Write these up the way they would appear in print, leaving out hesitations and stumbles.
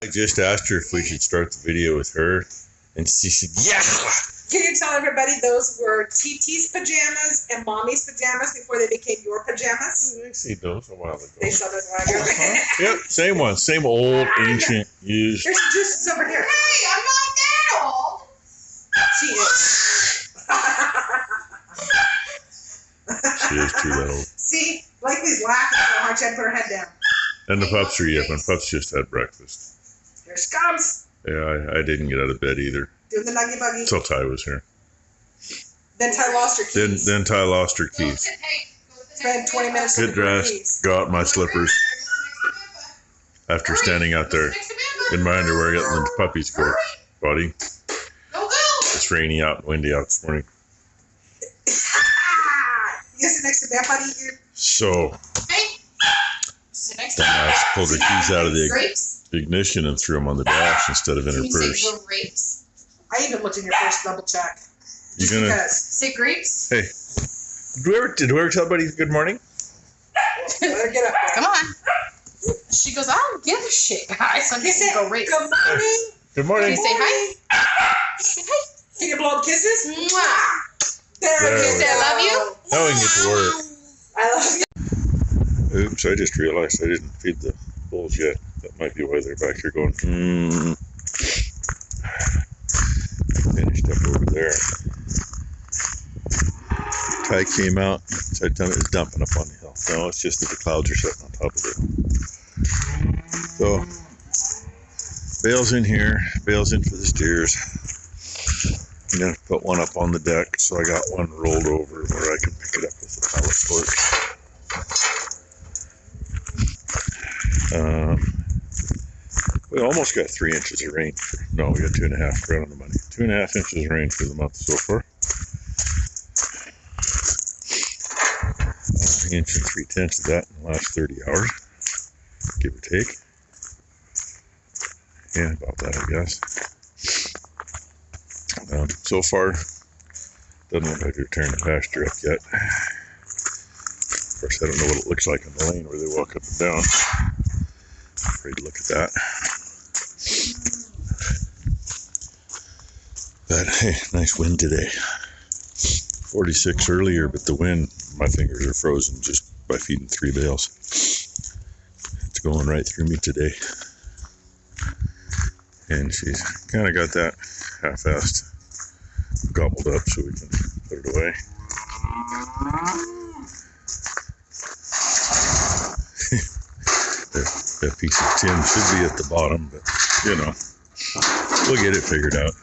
I just asked her if we should start the video with her, and she said, yeah! Can you tell everybody those were TT's pajamas and Mommy's pajamas before they became your pajamas? They see those a while ago. They saw those a while ago. Yep, same one. Same old, ancient, used. There's juices over here. Hey, I'm not that old. She is. She is too that old. See? Blakely's laughing so hard she had to put her head down. And the pups are yipping. Pups just had breakfast. Here she comes. Yeah, I didn't get out of bed either. Doing the nuggy buggy. Until Ty was here. Then Ty lost her keys. Then Ty lost her keys. Spent 20 minutes Get looking for her dressed, keys. go out in my slippers. After standing out there in my underwear getting the puppies go potty. It's rainy out and windy out this morning. You sit next to Beth, buddy. So, dumbass pulled her keys out of the ignition and threw them on the dash instead of in her purse. I even looked in your purse, double check. You gonna say grapes? Hey, did we ever tell everybody good morning? Let her get up there. Come on. She goes, I don't give a shit, guys. So I'm just gonna go rape. Good morning. Good morning. Can you say hi? Say hi. Can you blow up kisses? Mwah. There we you Say I love you. Now we can get to work. I love you. Oops, I just realized I didn't feed the bulls yet. That might be why they're back here going, Finished up over there. Ty came out, said it was dumping up on the hill. No, it's just that the clouds are sitting on top of it. So, bales in here, bales in for the steers. I'm going to put one up on the deck, so I got one rolled over where I can pick it up with the pallet forks. We almost got 3 inches of rain. No, we got 2.5 right on the money. 2.5 inches of rain for the month so far. An inch and 3/10 of that in the last 30 hours, give or take. Yeah, about that, I guess. So far, doesn't look like they're tearing the pasture up yet. Of course, I don't know what it looks like in the lane where they walk up and down. I'm afraid to look at that. But hey, nice wind today. 46 earlier, but the wind, my fingers are frozen just by feeding 3 bales. It's going right through me today. And she's kind of got that half-assed gobbled up so we can put it away. That piece of tin should be at the bottom, but you know, we'll get it figured out.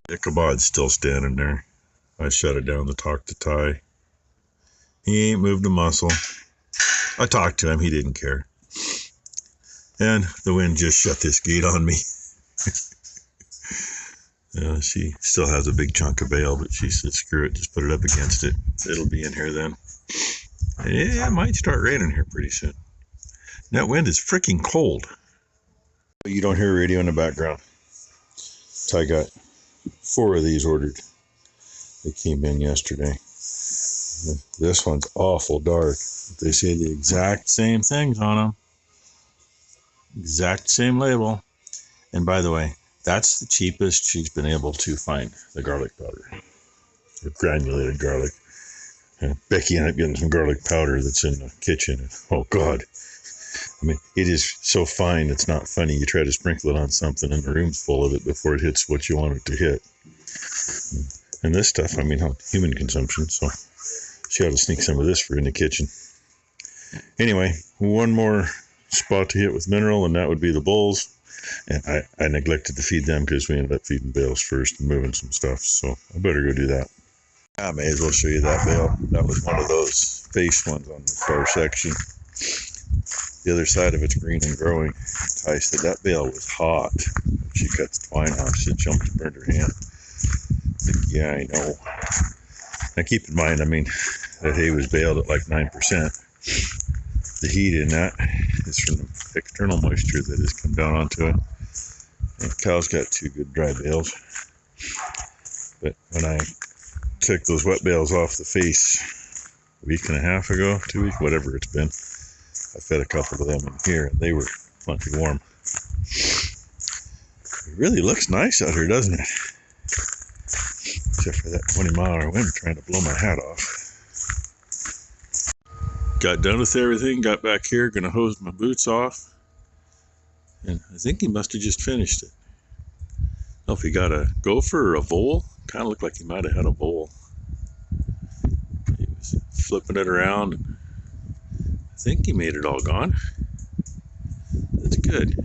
Ichabod's still standing there. I shut it down to talk to Ty. He ain't moved a muscle. I talked to him, he didn't care. And the wind just shut this gate on me. She still has a big chunk of bale, but she said, screw it, just put it up against it. It'll be in here then. Yeah, it might start raining here pretty soon. That wind is freaking cold. You don't hear radio in the background. Ty got 4 of these ordered. They came in yesterday. This one's awful dark. They say the exact same things on them. Exact same label. And by the way, that's the cheapest she's been able to find the garlic powder. Or granulated garlic. And Becky ended up getting some garlic powder that's in the kitchen. Oh God. I mean, it is so fine, it's not funny. You try to sprinkle it on something and the room's full of it before it hits what you want it to hit. And this stuff, I mean, human consumption, so she ought to sneak some of this for in the kitchen. Anyway, one more spot to hit with mineral, and that would be the bulls. And I neglected to feed them because we ended up feeding bales first and moving some stuff, so I better go do that. I may as well show you that bale. That was one of those face ones on the far section. The other side of it's green and growing. Ty said that bale was hot. She cut the twine off. She jumped and burned her hand. I said, yeah, I know. Now keep in mind, I mean, that hay was baled at like 9%. The heat in that is from the external moisture that has come down onto it. The cow's got 2 good dry bales. But when I took those wet bales off the face a week and a half ago, 2 weeks, whatever it's been, I fed a couple of them in here, and they were plenty warm. It really looks nice out here, doesn't it? Except for that 20-mile-an-hour wind trying to blow my hat off. Got done with everything, got back here, gonna hose my boots off. And I think he must have just finished it. I don't know if he got a gopher or a vole. Kind of looked like he might have had a vole. He was flipping it around, and I think he made it all gone. That's good.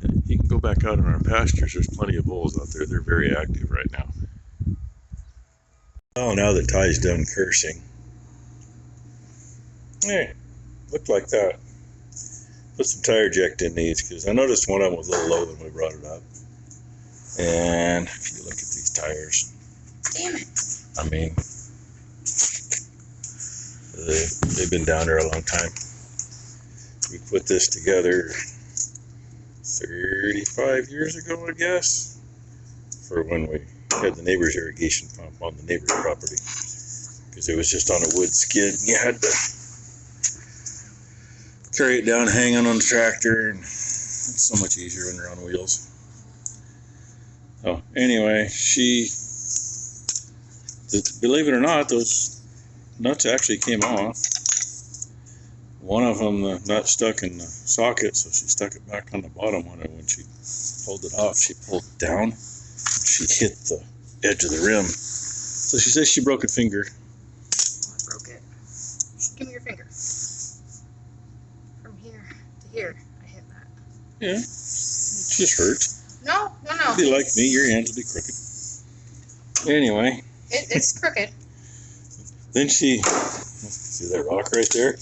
And he can go back out in our pastures. There's plenty of voles out there. They're very active right now. Oh, now that Ty's done cursing. Hey, looked like that. Put some tire eject in these because I noticed one of them was a little low when we brought it up. And if you look at these tires, Damn it. I mean, they've been down there a long time. We put this together 35 years ago, I guess, for when we had the neighbor's irrigation pump on the neighbor's property, because it was just on a wood skid and you had to carry it down hanging on the tractor, and it's so much easier when you're on wheels. Oh, anyway, believe it or not, those nuts actually came off. One of them, the nut stuck in the socket, so she stuck it back on the bottom on it. When she pulled it off, she pulled it down. She hit the edge of the rim. So she says she broke a finger. I broke it. Just give me your finger. From here to here, I hit that. Yeah, it just hurts. No. Be like me, your hands will be crooked. Anyway. It's crooked. Then see that rock right there?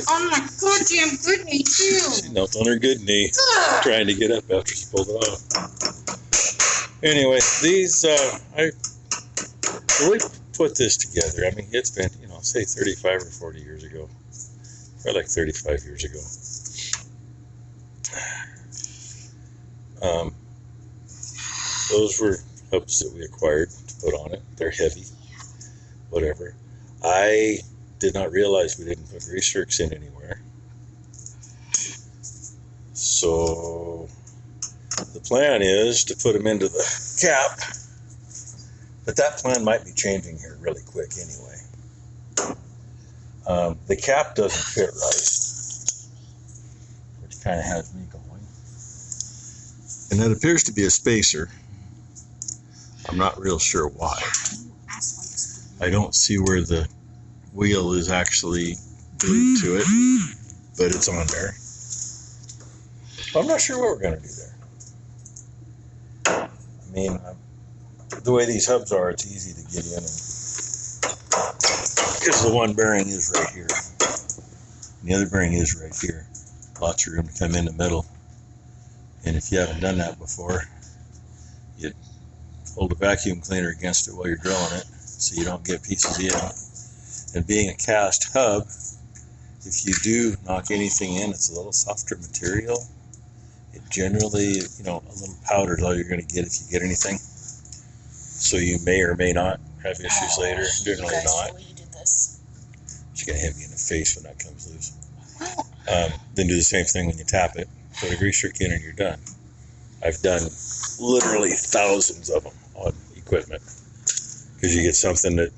Oh my goddamn good knee too. She knelt on her good knee, trying to get up after she pulled it off. Anyway, these, we put this together. I mean, it's been, say 35 or 40 years ago. Probably like 35 years ago. Those were hubs that we acquired to put on it. They're heavy, whatever. I did not realize we didn't put grease zerks in anywhere. So the plan is to put them into the cap, but that plan might be changing here really quick anyway. The cap doesn't fit right, which kind of has me going. And that appears to be a spacer. I'm not real sure why. I don't see where the wheel is actually glued to it, but it's on there. I'm not sure what we're going to do there. I mean, the way these hubs are, it's easy to get in, because the one bearing is right here, and the other bearing is right here. Lots of room to come in the middle. And if you haven't done that before, you hold a vacuum cleaner against it while you're drilling it, so you don't get pieces in. And being a cast hub, if you do knock anything in, it's a little softer material. It generally, a little powder is all you're going to get if you get anything. So you may or may not have issues later. Generally not. You did this. It's going to hit you in the face when that comes loose. Then do the same thing when you tap it. Put a grease zerk in and you're done. I've done literally thousands of them on equipment. Because you get something that,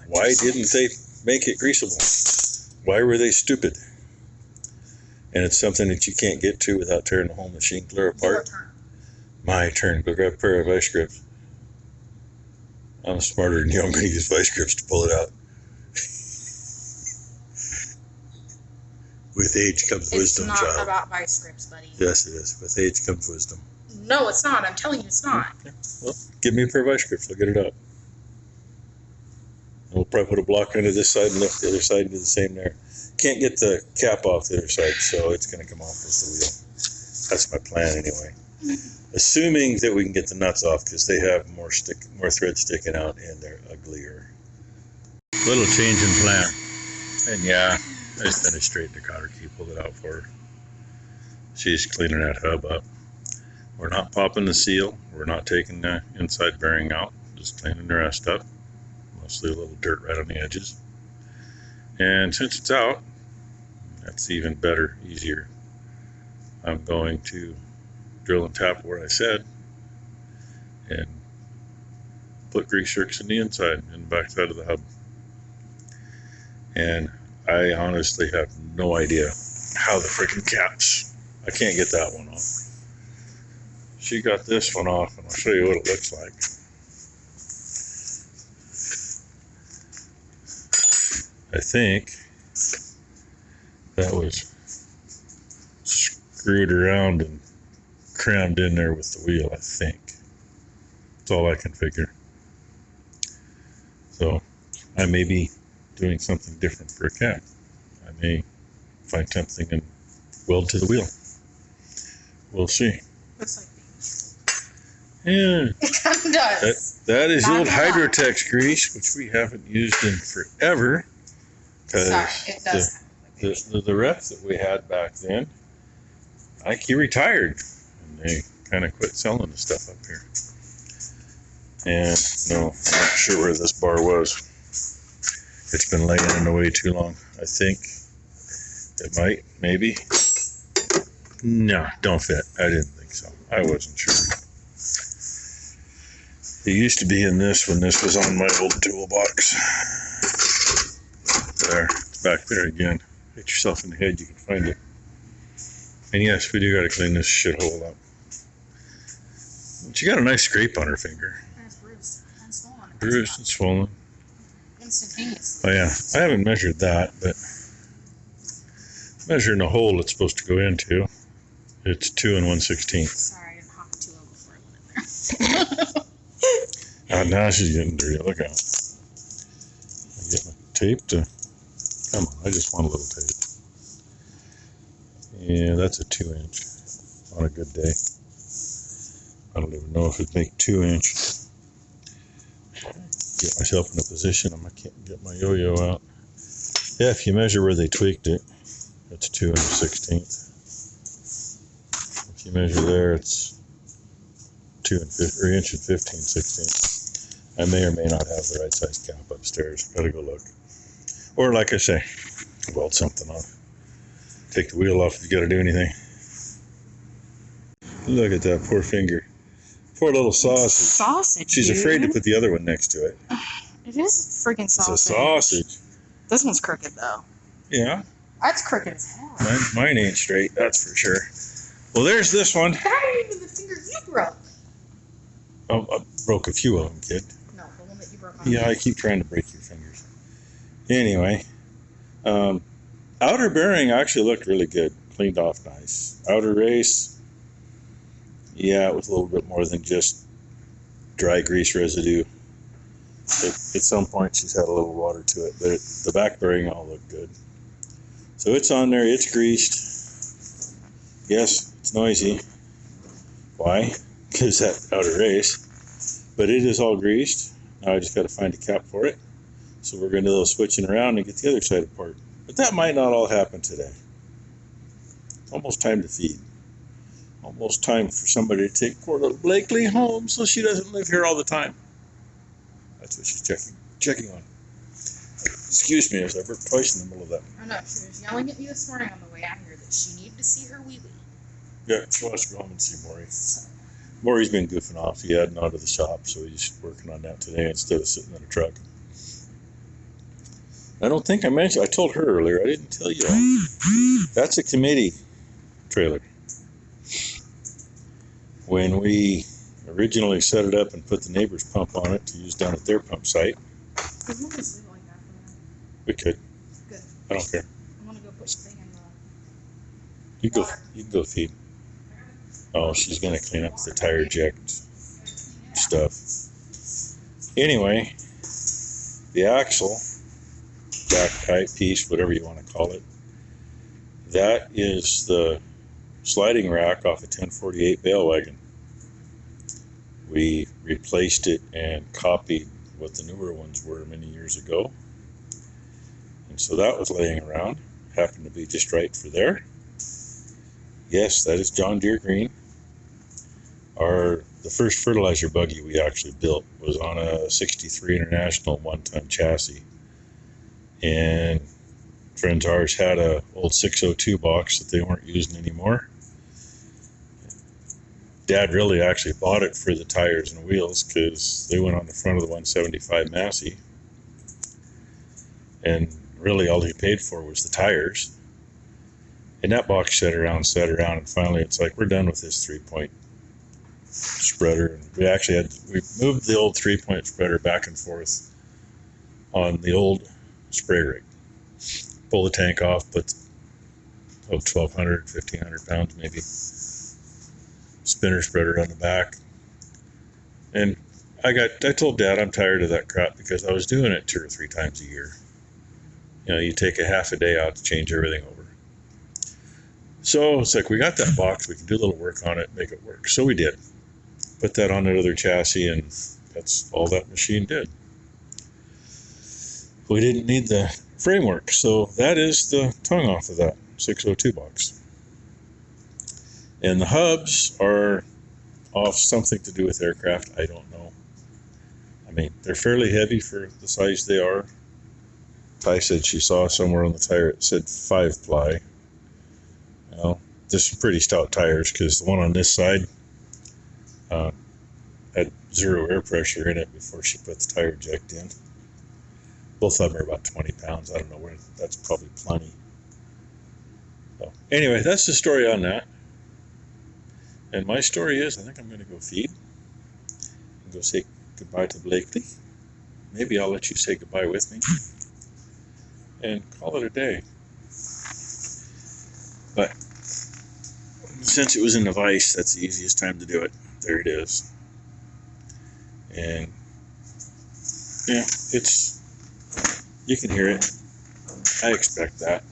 why didn't they make it greasable? Why were they stupid? And it's something that you can't get to without tearing the whole machine clear apart. My turn. Go grab a pair of vice grips. I'm smarter than you. I'm going to use vice grips to pull it out. With age comes wisdom, It's not child. about vice grips, buddy. Yes, it is. With age comes wisdom. No, it's not. I'm telling you, it's not. Okay. Well, give me a pair of vice grips. I'll get it up. And we'll probably put a block under this side and lift the other side and do the same there. Can't get the cap off the other side, so it's going to come off with the wheel. That's my plan anyway. Assuming that we can get the nuts off, because they have more thread sticking out and they're uglier. Little change in plan. And yeah, I just finished straightening the cotter key, pulled it out for her. She's cleaning that hub up. We're not popping the seal. We're not taking the inside bearing out. Just cleaning the rest up. Mostly a little dirt right on the edges. And since it's out, that's even better, easier. I'm going to drill and tap where I said and put grease zerks in the inside and back side of the hub. And I honestly have no idea how the freaking caps, I can't get that one off. She got this one off, and I'll show you what it looks like. I think that was screwed around and crammed in there with the wheel, I think. That's all I can figure. So I may be doing something different for a cap. I may find something and weld to the wheel. We'll see. Looks like Yeah, it kind of does. that is the Not old gonna lie. Hydrotex grease, which we haven't used in forever. Sorry, it does. The rep that we had back then, he retired, and they kind of quit selling the stuff up here. And no, I'm not sure where this bar was. It's been laying in the way too long. I think it might, maybe. No, don't fit. I didn't think so. I wasn't sure. It used to be in this when this was on my old toolbox. There, it's back there again. Hit yourself in the head, you can find it. And yes, we do got to clean this shithole up. She got a nice scrape on her finger. It's bruised and swollen. Bruised and swollen. Instantaneous. Oh yeah, I haven't measured that, but measuring the hole it's supposed to go into, it's 2 1/16. Sorry, I didn't hop too low before I went in there. Now she's getting dirty. Look out. I get my tape to. Come on, I just want a little tape. Yeah, that's a 2-inch on a good day. I don't even know if it'd make 2-inch. Get myself in a position. I can't get my yo-yo out. Yeah, if you measure where they tweaked it, it's 2 1/16. If you measure there, it's 3 inch and 15/16. I may or may not have the right size cap upstairs. Gotta go look. Or like I say, weld something on. Take the wheel off if you gotta do anything. Look at that poor finger. Poor little sausage. Sausage. She's afraid to put the other one next to it. It is freaking It's sausage. a sausage. This one's crooked though. Yeah, That's crooked as hell. mine ain't straight, that's for sure. Well, there's this one. That ain't even the finger you broke. Oh, I broke a few of them, kid. No, the one that you broke on. Yeah, I keep trying to break your fingers. Anyway, outer bearing actually looked really good. Cleaned off nice. Outer race, yeah, it was a little bit more than just dry grease residue. At some point, she's had a little water to it, but the back bearing all looked good. So it's on there. It's greased. Yes, it's noisy. Why? Because that outer race. But it is all greased. Now I just got to find a cap for it. So we're going to do a little switching around and get the other side apart. But that might not all happen today. It's almost time to feed. Almost time for somebody to take poor little Blakely home so she doesn't live here all the time. That's what she's checking on. Excuse me as I burped twice in the middle of that. I know, she was yelling at me this morning on the way out here that she needed to see her wee wee. Yeah, she wants to go home and see Maury. Maury's been goofing off. He hadn't out of the shop, so he's working on that today instead of sitting in a truck. I don't think I mentioned, I told her earlier, I didn't tell you all. That's a committee trailer. When we originally set it up and put the neighbor's pump on it to use down at their pump site, Could we just leave it like that for now? we could. Good. I don't care. I'm gonna go put the thing in the You can go feed. Oh, she's gonna clean up the tire eject stuff. Anyway, the axle, back pipe piece, whatever you want to call it, that is the sliding rack off a 1048 bale wagon. We replaced it and copied what the newer ones were many years ago. And so that was laying around. Happened to be just right for there. Yes, that is John Deere green. The first fertilizer buggy we actually built was on a 63 International 1-ton chassis. And friends of ours had a old 602 box that they weren't using anymore. Dad really actually bought it for the tires and wheels because they went on the front of the 175 Massey. And really all he paid for was the tires. And that box sat around, and finally it's like, we're done with this 3-point spreader. And we moved the old 3-point spreader back and forth on the old spray rig. Pull the tank off, put 1,200, 1,500 pounds maybe spinner spreader on the back. And I told Dad I'm tired of that crap because I was doing it 2 or 3 times a year. You know, you take a half a day out to change everything over. So it's like, we got that box, we can do a little work on it, make it work. So we did. Put that on another chassis, and that's all that machine did. We didn't need the framework, so that is the tongue off of that 602 box. And the hubs are off something to do with aircraft, I don't know. I mean, they're fairly heavy for the size they are. Ty said she saw somewhere on the tire it said 5-ply. Well, there's some pretty stout tires because the one on this side had 0 air pressure in it before she put the tire eject in. Both of them are about 20 pounds. I don't know where, that's probably plenty. So anyway, that's the story on that. And my story is, I think I'm going to go feed and go say goodbye to Blakely. Maybe I'll let you say goodbye with me and call it a day. But since it was in the vise, that's the easiest time to do it. There it is. And yeah, you can hear it. I expect that.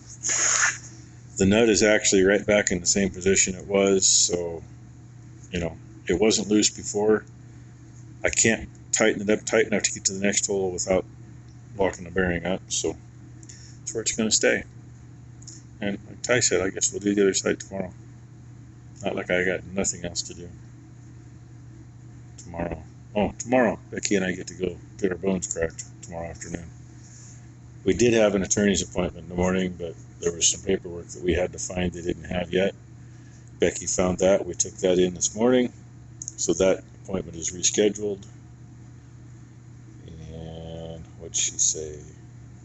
The nut is actually right back in the same position it was, so, you know, it wasn't loose before. I can't tighten it up tight enough to get to the next hole without locking the bearing up, so that's where it's going to stay. And like Ty said, I guess we'll do the other side tomorrow. Not like I got nothing else to do tomorrow. Oh, tomorrow, Becky and I get to go get our bones cracked tomorrow afternoon. We did have an attorney's appointment in the morning, but there was some paperwork that we had to find they didn't have yet. Becky found that. We took that in this morning, so that appointment is rescheduled. And what'd she say?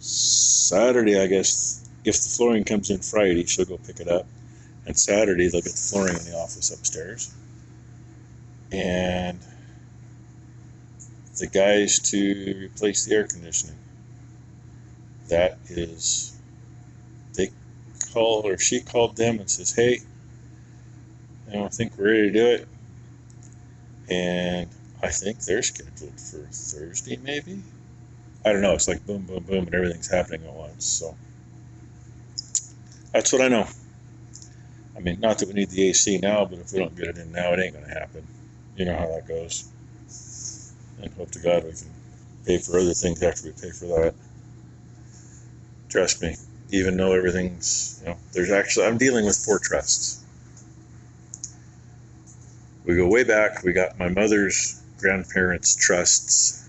Saturday, I guess, if the flooring comes in Friday, she'll go pick it up. And Saturday, they'll get the flooring in the office upstairs. And the guys to replace the air conditioning. That is, she called them and says, hey, I don't think we're ready to do it. And I think they're scheduled for Thursday, maybe? I don't know. It's like boom, boom, boom, and everything's happening at once. So that's what I know. I mean, not that we need the AC now, but if we don't get it in now, it ain't going to happen. You know how that goes. And hope to God we can pay for other things after we pay for that. Trust me, even though everything's, I'm dealing with 4 trusts. We go way back. We got my mother's grandparents' trusts.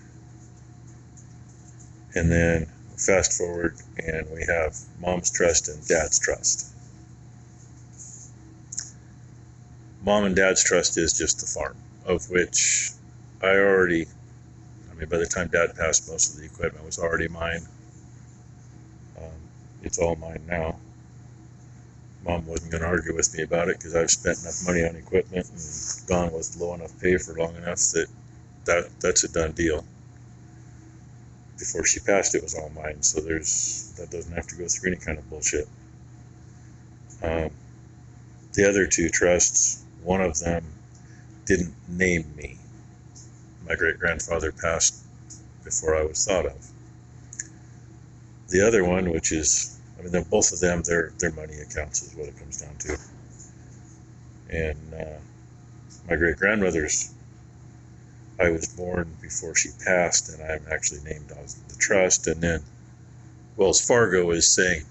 And then fast forward and we have mom's trust and dad's trust. Mom and dad's trust is just the farm, of which by the time dad passed, most of the equipment was already mine. It's all mine now. Mom wasn't going to argue with me about it because I've spent enough money on equipment and gone with low enough pay for long enough that's a done deal. Before she passed, it was all mine, so that doesn't have to go through any kind of bullshit. The other 2 trusts, one of them didn't name me. My great-grandfather passed before I was thought of. The other one, which is, both of them, their money accounts is what it comes down to. And my great-grandmother's, I was born before she passed, and I'm actually named on the trust. And then Wells Fargo is saying,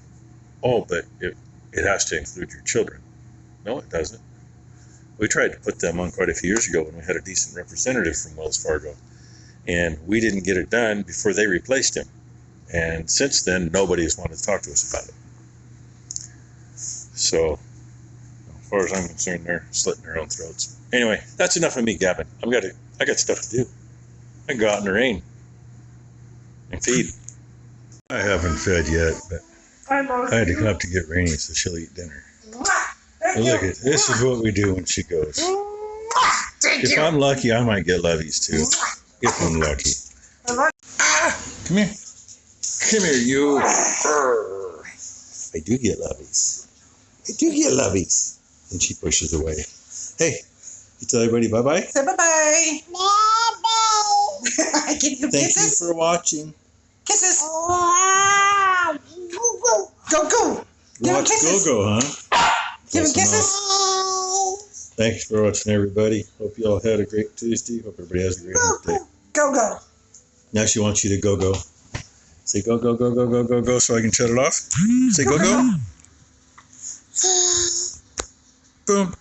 oh, but it has to include your children. No, it doesn't. We tried to put them on quite a few years ago when we had a decent representative from Wells Fargo. And we didn't get it done before they replaced him. And since then, nobody has wanted to talk to us about it. So, as far as I'm concerned, they're slitting their own throats. Anyway, that's enough of me gabbing. I got stuff to do. I can go out in the rain and feed. I haven't fed yet, but I had to come up to get Rainy so she'll eat dinner. But look at this is what we do when she goes. If I'm lucky, I might get loveys too. If I'm lucky. Come here. Come here, you. I do get loveys. I do get loveys. And she pushes away. Hey, you tell everybody bye-bye? Say bye-bye. Bye-bye. Give you Thank kisses. you for watching. Kisses. Go, go. Give him Watch kisses. Go-Go, huh? Give him Close enough. kisses. Thanks for watching, everybody. Hope you all had a great Tuesday. Hope everybody has a great day. Go, go. Now she wants you to go. Say go, so I can shut it off. Say go. Boom.